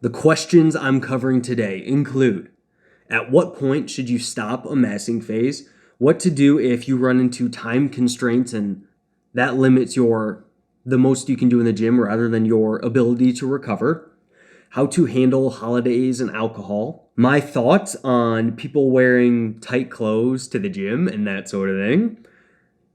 The questions I'm covering today include: at what point should you stop a massing phase? What to do if you run into time constraints and that limits the most you can do in the gym rather than your ability to recover? How to handle holidays and alcohol? My thoughts on people wearing tight clothes to the gym and that sort of thing.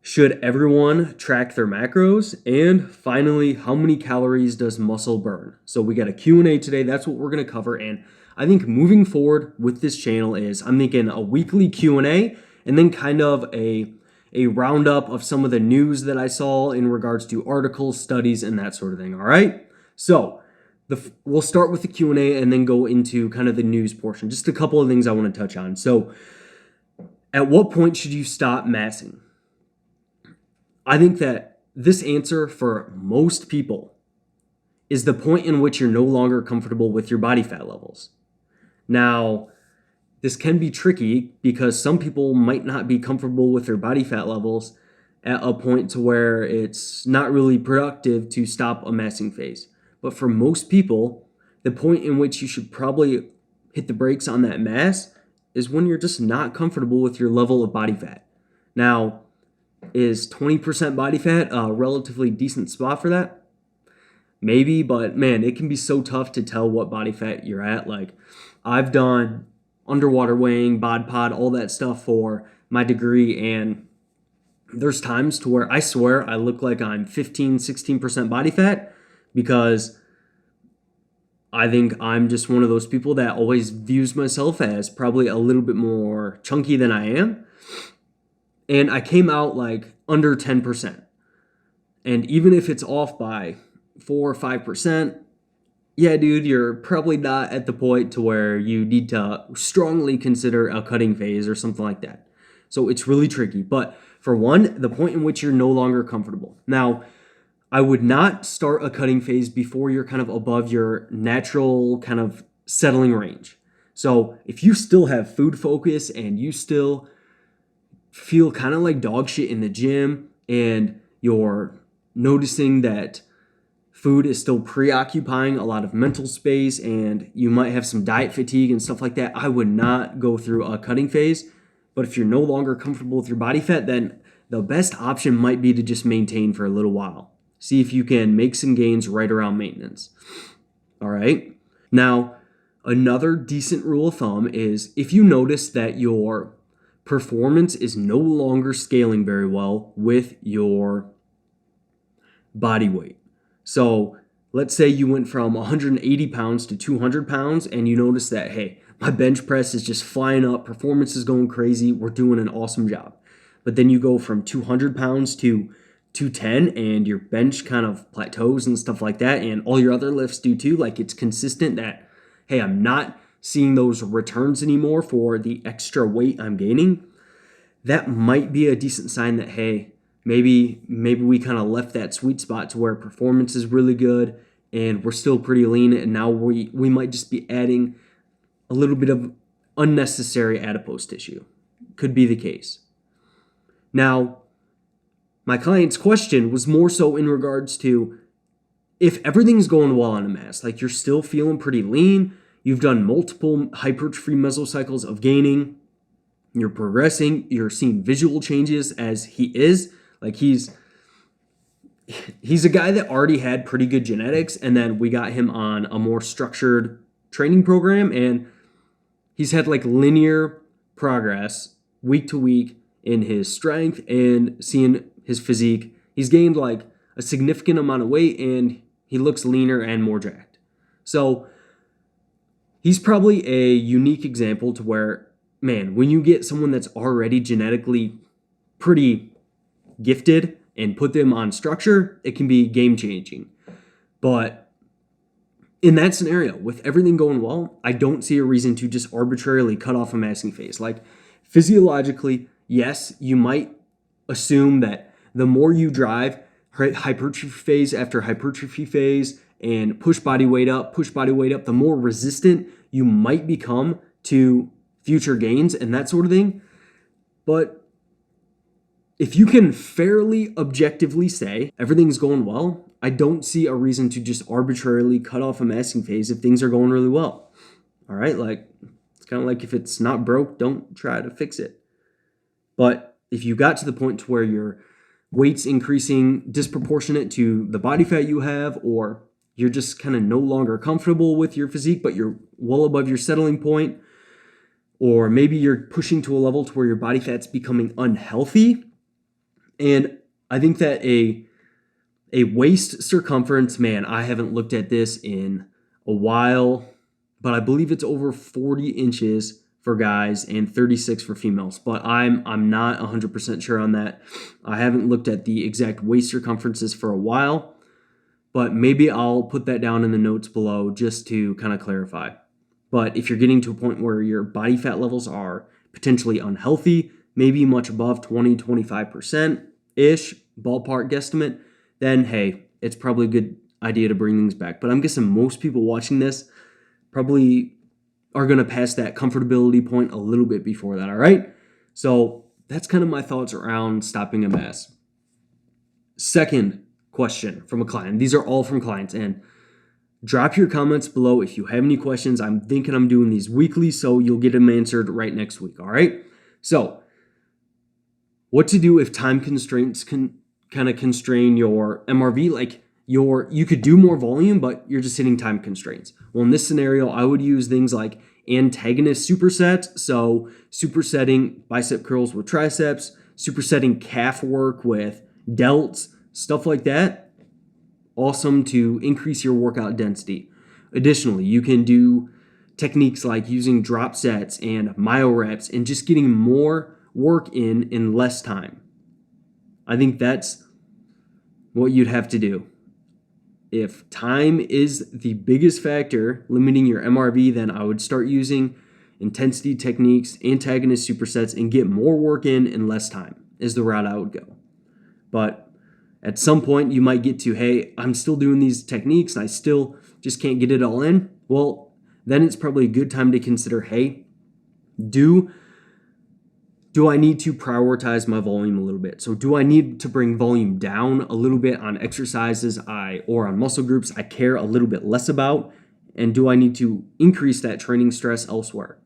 Should everyone track their macros? And finally, how many calories does muscle burn? So we got a Q&A today. That's what we're going to cover. And I think moving forward with this channel is I'm thinking a weekly Q&A and then kind of a roundup of some of the news that I saw in regards to articles, studies, and that sort of thing. All right? So we'll start with the Q&A and then go into kind of the news portion. Just a couple of things I want to touch on. So at what point should you stop massing? I think that this answer for most people is the point in which you're no longer comfortable with your body fat levels. Now, this can be tricky because some people might not be comfortable with their body fat levels at a point to where it's not really productive to stop a massing phase. But for most people, the point in which you should probably hit the brakes on that mass is when you're just not comfortable with your level of body fat. Now, is 20% body fat a relatively decent spot for that? Maybe, but man, it can be so tough to tell what body fat you're at. Like, I've done underwater weighing, bod pod, all that stuff for my degree, and there's times to where I swear I look like I'm 15, 16% body fat because I think I'm just one of those people that always views myself as probably a little bit more chunky than I am. And I came out like under 10%. And even if it's off by 4 or 5%, yeah, dude, you're probably not at the point to where you need to strongly consider a cutting phase or something like that. So it's really tricky. But for one, the point in which you're no longer comfortable. Now, I would not start a cutting phase before you're kind of above your natural kind of settling range. So if you still have food focus and you still feel kind of like dog shit in the gym and you're noticing that food is still preoccupying a lot of mental space and you might have some diet fatigue and stuff like that, I would not go through a cutting phase. But if you're no longer comfortable with your body fat, then the best option might be to just maintain for a little while. See if you can make some gains right around maintenance. All right. Now, another decent rule of thumb is if you notice that your performance is no longer scaling very well with your body weight. So let's say you went from 180 pounds to 200 pounds and you notice that, hey, my bench press is just flying up, performance is going crazy, we're doing an awesome job. But then you go from 200 pounds to 210 and your bench kind of plateaus and stuff like that, and all your other lifts do too. Like, it's consistent that, hey, I'm not seeing those returns anymore for the extra weight I'm gaining. That might be a decent sign that, hey, maybe we kind of left that sweet spot to where performance is really good and we're still pretty lean, and now we might just be adding a little bit of unnecessary adipose tissue. Could be the case. Now, my client's question was more so in regards to if everything's going well on a mass, like you're still feeling pretty lean, you've done multiple hypertrophy mesocycles of gaining, you're progressing, you're seeing visual changes as he is. Like, he's a guy that already had pretty good genetics, and then we got him on a more structured training program, and he's had like linear progress week to week in his strength and seeing his physique. He's gained like a significant amount of weight and he looks leaner and more jacked. So he's probably a unique example to where, man, when you get someone that's already genetically pretty gifted and put them on structure, it can be game changing. But in that scenario, with everything going well, I don't see a reason to just arbitrarily cut off a massing phase. Like, physiologically, yes, you might assume that the more you drive hypertrophy phase after hypertrophy phase and push body weight up, the more resistant you might become to future gains and that sort of thing. But if you can fairly objectively say everything's going well, I don't see a reason to just arbitrarily cut off a masking phase if things are going really well. All right, like it's kind of like if it's not broke, don't try to fix it. But if you got to the point to where your weight's increasing disproportionate to the body fat you have, or you're just kind of no longer comfortable with your physique, but you're well above your settling point, or maybe you're pushing to a level to where your body fat's becoming unhealthy. And I think that a waist circumference, man, I haven't looked at this in a while, but I believe it's over 40 inches for guys and 36 for females. But I'm not 100% sure on that. I haven't looked at the exact waist circumferences for a while, but maybe I'll put that down in the notes below just to kind of clarify. But if you're getting to a point where your body fat levels are potentially unhealthy, maybe much above 20-25%-ish, ballpark guesstimate, then hey, it's probably a good idea to bring things back. But I'm guessing most people watching this probably are going to pass that comfortability point a little bit before that, all right? So that's kind of my thoughts around stopping a mass. Second question from a client. These are all from clients, and drop your comments below if you have any questions. I'm thinking I'm doing these weekly, so you'll get them answered right next week, all right? So what to do if time constraints can kind of constrain your MRV, like you could do more volume, but you're just hitting time constraints. Well, in this scenario, I would use things like antagonist supersets. So supersetting bicep curls with triceps, supersetting calf work with delts, stuff like that. Awesome to increase your workout density. Additionally, you can do techniques like using drop sets and myo reps and just getting more work in less time. I think that's what you'd have to do. If time is the biggest factor limiting your MRV, then I would start using intensity techniques, antagonist supersets, and get more work in less time is the route I would go. But at some point, you might get to, hey, I'm still doing these techniques and I still just can't get it all in. Well, then it's probably a good time to consider, hey, do I need to prioritize my volume a little bit? So do I need to bring volume down a little bit on exercises or on muscle groups I care a little bit less about? And do I need to increase that training stress elsewhere?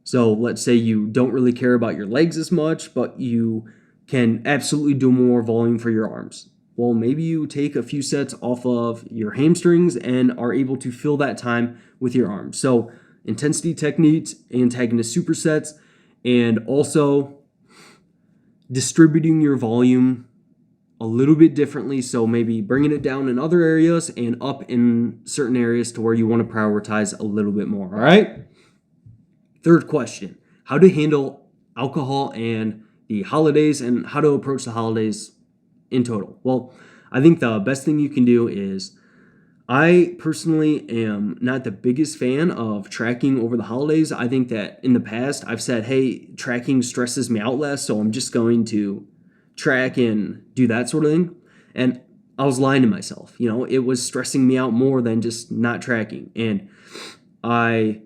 So let's say you don't really care about your legs as much, but you can absolutely do more volume for your arms. Well, maybe you take a few sets off of your hamstrings and are able to fill that time with your arms. So intensity techniques, antagonist supersets, and also distributing your volume a little bit differently. So maybe bringing it down in other areas and up in certain areas to where you want to prioritize a little bit more. All right. Third question, how to handle alcohol and the holidays and how to approach the holidays in total. Well, I think the best thing you can do is, I personally am not the biggest fan of tracking over the holidays. I think that in the past I've said, hey, tracking stresses me out less, so I'm just going to track and do that sort of thing. And I was lying to myself. It was stressing me out more than just not tracking. And I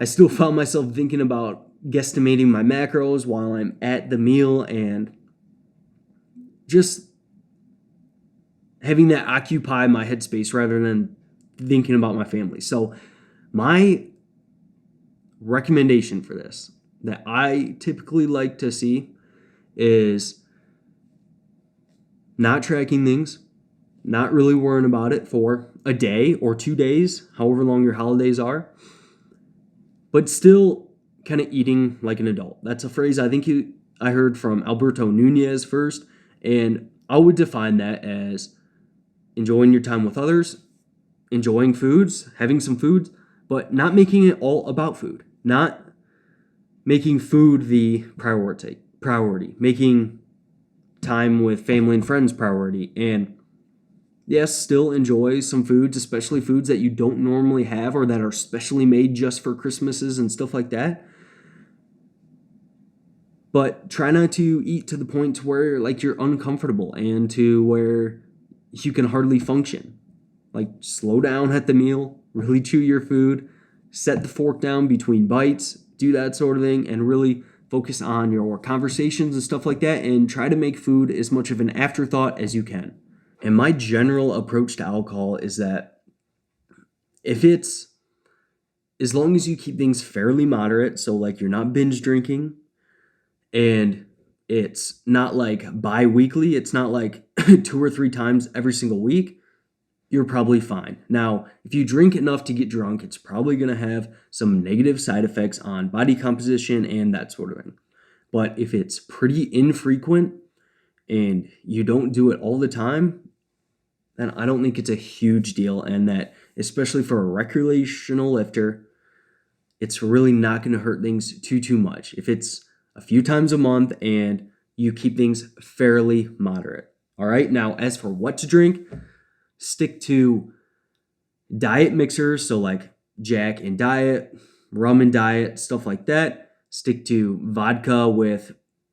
still found myself thinking about guesstimating my macros while I'm at the meal and just having that occupy my headspace rather than thinking about my family. So my recommendation for this that I typically like to see is not tracking things, not really worrying about it for a day or 2 days, however long your holidays are, but still kind of eating like an adult. That's a phrase I think I heard from Alberto Nunez first, and I would define that as enjoying your time with others, enjoying foods, having some foods, but not making it all about food. Not making food the priority. Making time with family and friends priority. And yes, still enjoy some foods, especially foods that you don't normally have or that are specially made just for Christmases and stuff like that. But try not to eat to the point where you're uncomfortable and to where you can hardly function. Slow down at the meal, really chew your food, set the fork down between bites, do that sort of thing, and really focus on your conversations and stuff like that, and try to make food as much of an afterthought as you can. And my general approach to alcohol is that if it's, as long as you keep things fairly moderate, so like you're not binge drinking, and it's not like bi-weekly, it's not like 2 or 3 times every single week, you're probably fine. Now, if you drink enough to get drunk, it's probably going to have some negative side effects on body composition and that sort of thing. But if it's pretty infrequent and you don't do it all the time, then I don't think it's a huge deal. And that, especially for a recreational lifter, it's really not going to hurt things too much. If it's a few times a month and you keep things fairly moderate. All right. Now, as for what to drink, stick to diet mixers, so like Jack and Diet, rum and Diet, stuff like that. Stick to vodka with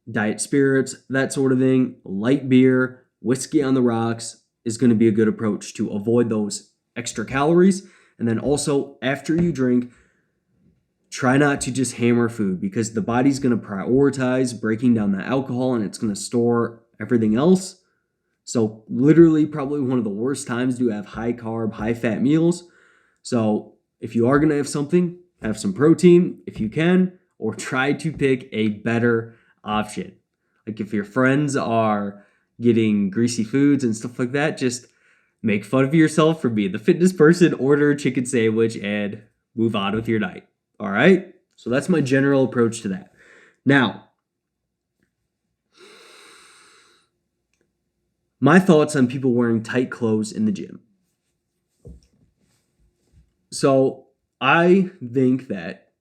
diet spirits, that sort of thing. Light beer, whiskey on the rocks is going to be a good approach to avoid those extra calories. And then also, after you drink, try not to just hammer food, because the body's going to prioritize breaking down the alcohol and it's going to store everything else. So literally probably one of the worst times to have high carb, high fat meals. So if you are going to have something, have some protein if you can, or try to pick a better option. Like if your friends are getting greasy foods and stuff like that, just make fun of yourself for being the fitness person, order a chicken sandwich, and move on with your night. All right? So that's my general approach to that. Now, my thoughts on people wearing tight clothes in the gym. So I think that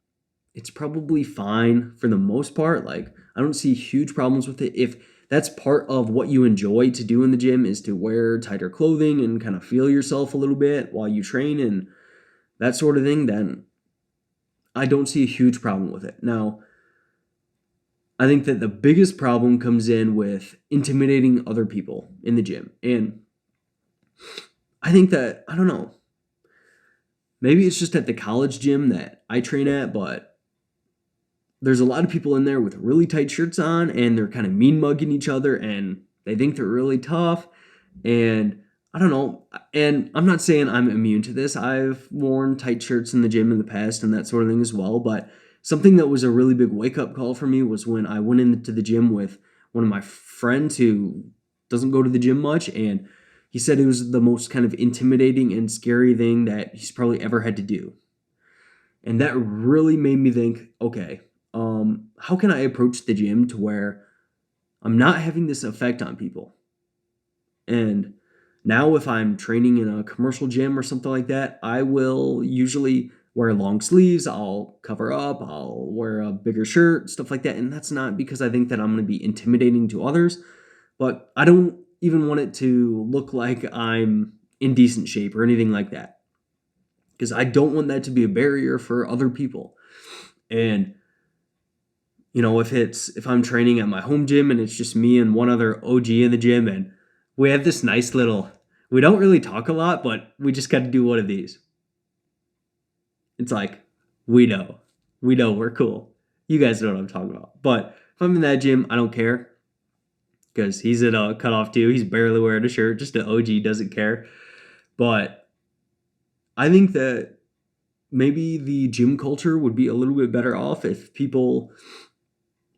it's probably fine for the most part. Like, I don't see huge problems with it. If that's part of what you enjoy to do in the gym, is to wear tighter clothing and kind of feel yourself a little bit while you train and that sort of thing, then I don't see a huge problem with it. Now, I think that the biggest problem comes in with intimidating other people in the gym. And I think that, I don't know, maybe it's just at the college gym that I train at, but there's a lot of people in there with really tight shirts on, and they're kind of mean mugging each other, and they think they're really tough. And I don't know. And I'm not saying I'm immune to this. I've worn tight shirts in the gym in the past and that sort of thing as well. But something that was a really big wake-up call for me was when I went into the gym with one of my friends who doesn't go to the gym much, and he said it was the most kind of intimidating and scary thing that he's probably ever had to do. And that really made me think, okay, how can I approach the gym to where I'm not having this effect on people? And now if I'm training in a commercial gym or something like that, I will usually wear long sleeves, I'll cover up, I'll wear a bigger shirt, stuff like that. And that's not because I think that I'm going to be intimidating to others, but I don't even want it to look like I'm in decent shape or anything like that, because I don't want that to be a barrier for other people. And if I'm training at my home gym and it's just me and one other OG in the gym, and we have this nice little, we don't really talk a lot, but we just got to do one of these. It's like, we know we're cool. You guys know what I'm talking about. But if I'm in that gym, I don't care, because he's at a cutoff too. He's barely wearing a shirt. Just an OG doesn't care. But I think that maybe the gym culture would be a little bit better off if people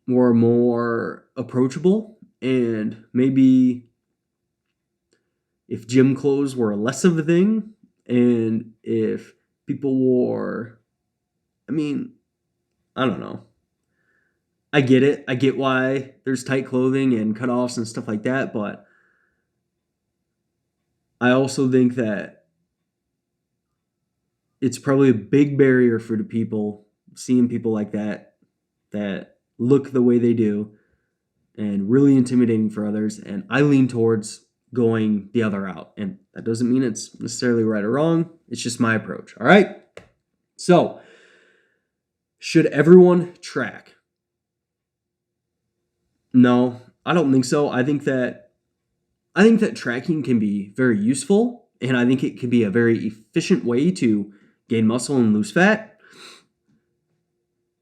were more approachable, and maybe if gym clothes were less of a thing, and if people wore, I don't know. I get it. I get why there's tight clothing and cutoffs and stuff like that, but I also think that it's probably a big barrier for the people, seeing people like that look the way they do, and really intimidating for others. And I lean towards going the other route. And that doesn't mean it's necessarily right or wrong. It's just my approach. All right. So, should everyone track? No, I don't think so. I think that tracking can be very useful, and I think it can be a very efficient way to gain muscle and lose fat.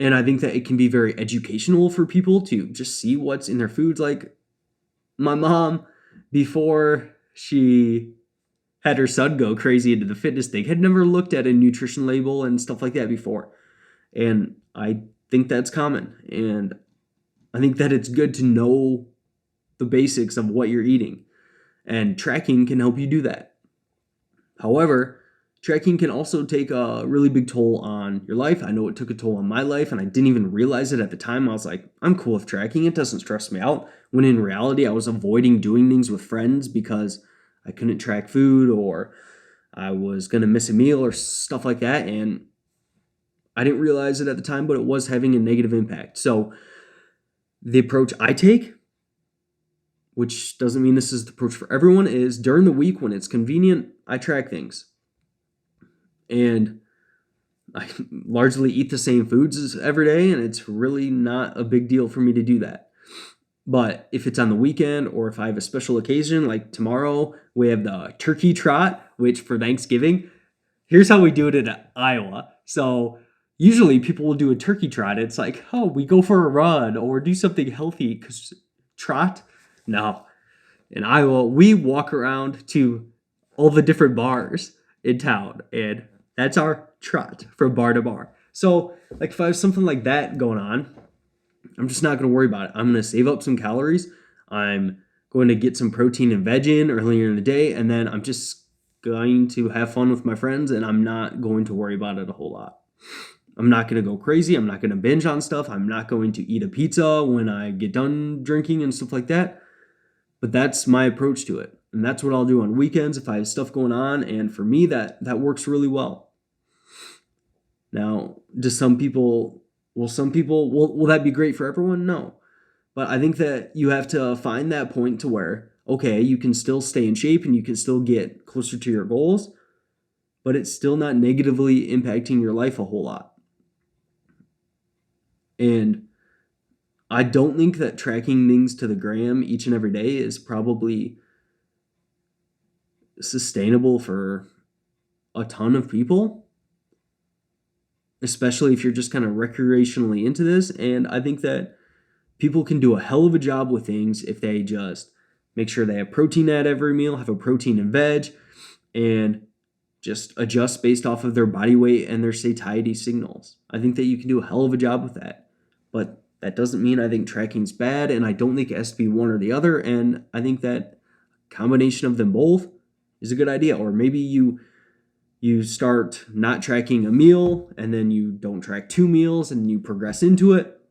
And I think that it can be very educational for people to just see what's in their foods. Like my mom, before she had her son go crazy into the fitness thing, had never looked at a nutrition label and stuff like that before. And I think that's common. And I think that it's good to know the basics of what you're eating. And tracking can help you do that. However, tracking can also take a really big toll on your life. I know it took a toll on my life, and I didn't even realize it at the time. I was like, I'm cool with tracking. It doesn't stress me out. When in reality, I was avoiding doing things with friends because I couldn't track food, or I was going to miss a meal or stuff like that. And I didn't realize it at the time, but it was having a negative impact. So the approach I take, which doesn't mean this is the approach for everyone, is during the week when it's convenient, I track things. And I largely eat the same foods every day, and it's really not a big deal for me to do that. But if it's on the weekend or if I have a special occasion, like tomorrow, we have the turkey trot, which for Thanksgiving, here's how we do it in Iowa. So usually people will do a turkey trot. It's like, oh, we go for a run or do something healthy, because trot? No. In Iowa, we walk around to all the different bars in town, and that's our trot from bar to bar. So, like, if I have something like that going on, I'm just not going to worry about it. I'm going to save up some calories. I'm going to get some protein and veg in earlier in the day, and then I'm just going to have fun with my friends, and I'm not going to worry about it a whole lot. I'm not going to go crazy. I'm not going to binge on stuff. I'm not going to eat a pizza when I get done drinking and stuff like that. But that's my approach to it. And that's what I'll do on weekends if I have stuff going on. And for me, that works really well. Now, will some people, will that be great for everyone? No. But I think that you have to find that point to where, okay, you can still stay in shape and you can still get closer to your goals, but it's still not negatively impacting your life a whole lot. And I don't think that tracking things to the gram each and every day is probably sustainable for a ton of people, especially if you're just kind of recreationally into this. And I think that people can do a hell of a job with things if they just make sure they have protein at every meal, have a protein and veg, and just adjust based off of their body weight and their satiety signals. I think that you can do a hell of a job with that. But that doesn't mean I think tracking's bad, and I don't think it has to be one or the other. And I think that combination of them both is a good idea. Or maybe you start not tracking a meal, and then you don't track 2 meals, and you progress into it.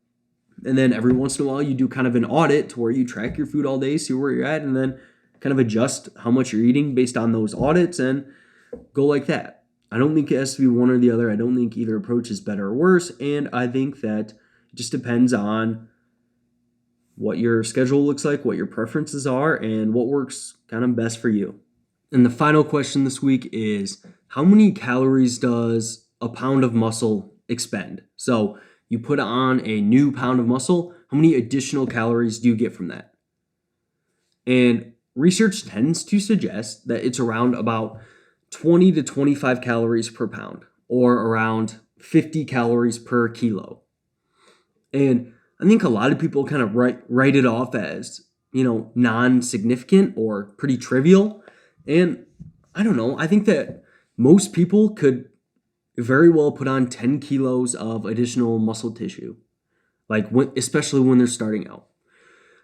And then every once in a while, you do kind of an audit to where you track your food all day, see where you're at, and then kind of adjust how much you're eating based on those audits and go like that. I don't think it has to be one or the other. I don't think either approach is better or worse. And I think that it just depends on what your schedule looks like, what your preferences are, and what works kind of best for you. And the final question this week is, how many calories does a pound of muscle expend? So you put on a new pound of muscle, how many additional calories do you get from that? And research tends to suggest that it's around about 20 to 25 calories per pound, or around 50 calories per kilo. And I think a lot of people kind of write it off as, non-significant or pretty trivial. And I don't know, I think that most people could very well put on 10 kilos of additional muscle tissue, especially when they're starting out.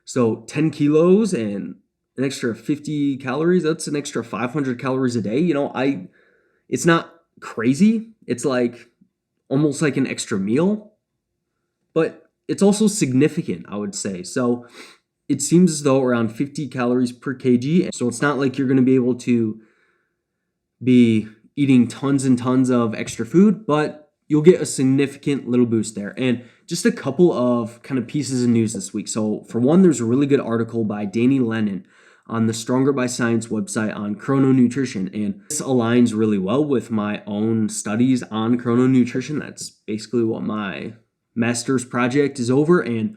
So 10 kilos and an extra 50 calories, that's an extra 500 calories a day. It's not crazy. It's like almost like an extra meal, but it's also significant, I would say. So it seems as though around 50 calories per kg. So it's not like you're going to be able to be eating tons and tons of extra food, but you'll get a significant little boost there. And just a couple of kind of pieces of news this week. So for one, there's a really good article by Lennon on the Stronger by Science website on chrononutrition. And this aligns really well with my own studies on chrononutrition. That's basically what my master's project is over. And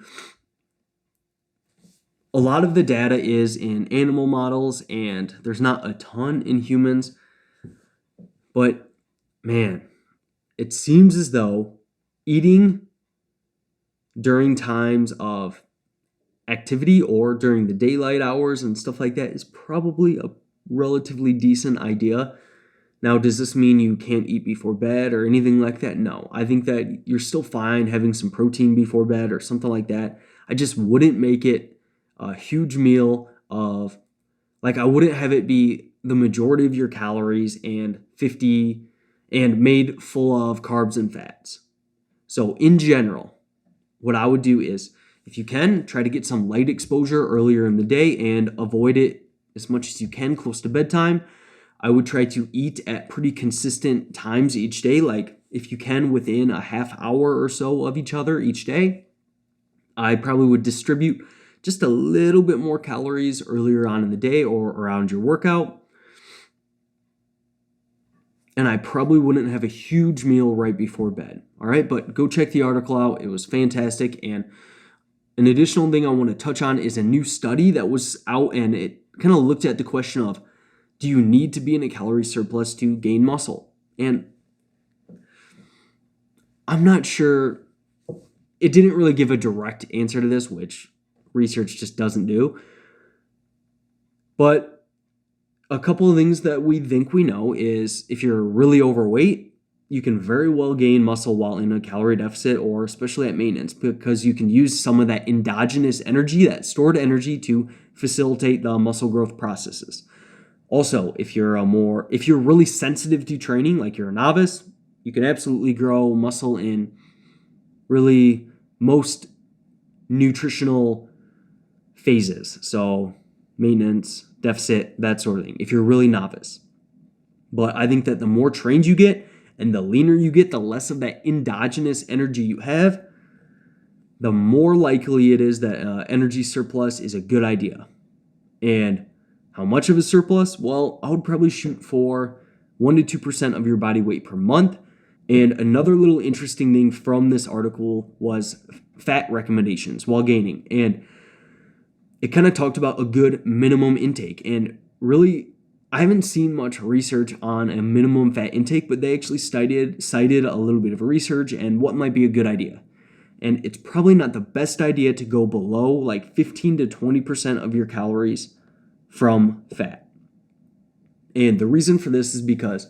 a lot of the data is in animal models, and there's not a ton in humans. But man, it seems as though eating during times of activity or during the daylight hours and stuff like that is probably a relatively decent idea. Now, does this mean you can't eat before bed or anything like that? No. I think that you're still fine having some protein before bed or something like that. I just wouldn't make it a huge meal of, like, I wouldn't have it be the majority of your calories and made full of carbs and fats. So in general, what I would do is, if you can, try to get some light exposure earlier in the day and avoid it as much as you can close to bedtime. I would try to eat at pretty consistent times each day, like if you can within a half hour or so of each other each day. I probably would distribute just a little bit more calories earlier on in the day or around your workout. And I probably wouldn't have a huge meal right before bed. All right, but go check the article out. It was fantastic. And an additional thing I want to touch on is a new study that was out, and it kind of looked at the question of, do you need to be in a calorie surplus to gain muscle? And I'm not sure. It didn't really give a direct answer to this, which research just doesn't do. But a couple of things that we think we know is, if you're really overweight, you can very well gain muscle while in a calorie deficit, or especially at maintenance, because you can use some of that endogenous energy, that stored energy, to facilitate the muscle growth processes. Also, if you're really sensitive to training, like you're a novice, you can absolutely grow muscle in really most nutritional phases. So maintenance, deficit, that sort of thing, if you're really novice. But I think that the more trained you get and the leaner you get, the less of that endogenous energy you have, the more likely it is that energy surplus is a good idea. And how much of a surplus? Well, I would probably shoot for 1 to 2% of your body weight per month. And another little interesting thing from this article was fat recommendations while gaining. And it kind of talked about a good minimum intake. And really, I haven't seen much research on a minimum fat intake, but they actually cited a little bit of research and what might be a good idea. And it's probably not the best idea to go below like 15 to 20% of your calories from fat. And the reason for this is because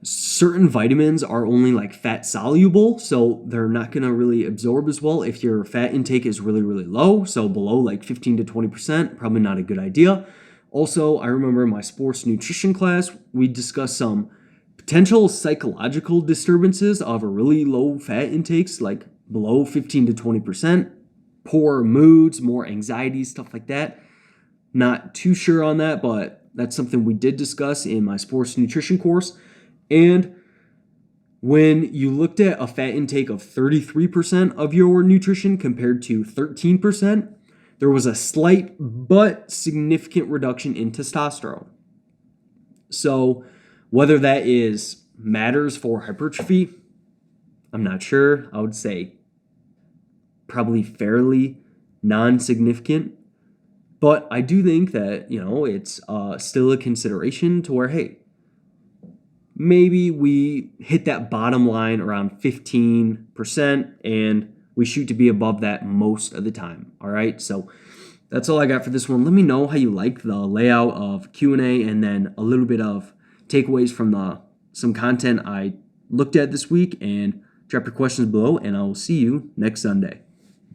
certain vitamins are only like fat soluble, so they're not going to really absorb as well if your fat intake is really, really low. So below like 15 to 20%, probably not a good idea. Also, I remember in my sports nutrition class, we discussed some potential psychological disturbances of a really low fat intakes, like below 15 to 20%, poor moods, more anxiety, stuff like that. Not too sure on that, but that's something we did discuss in my sports nutrition course. And when you looked at a fat intake of 33% of your nutrition compared to 13%, there was a slight but significant reduction in testosterone. So whether that matters for hypertrophy, I'm not sure. I would say probably fairly non-significant. But I do think that, it's still a consideration to where, hey, maybe we hit that bottom line around 15% and we shoot to be above that most of the time. All right. So that's all I got for this one. Let me know how you like the layout of Q&A and then a little bit of takeaways from some content I looked at this week, and drop your questions below, and I will see you next Sunday.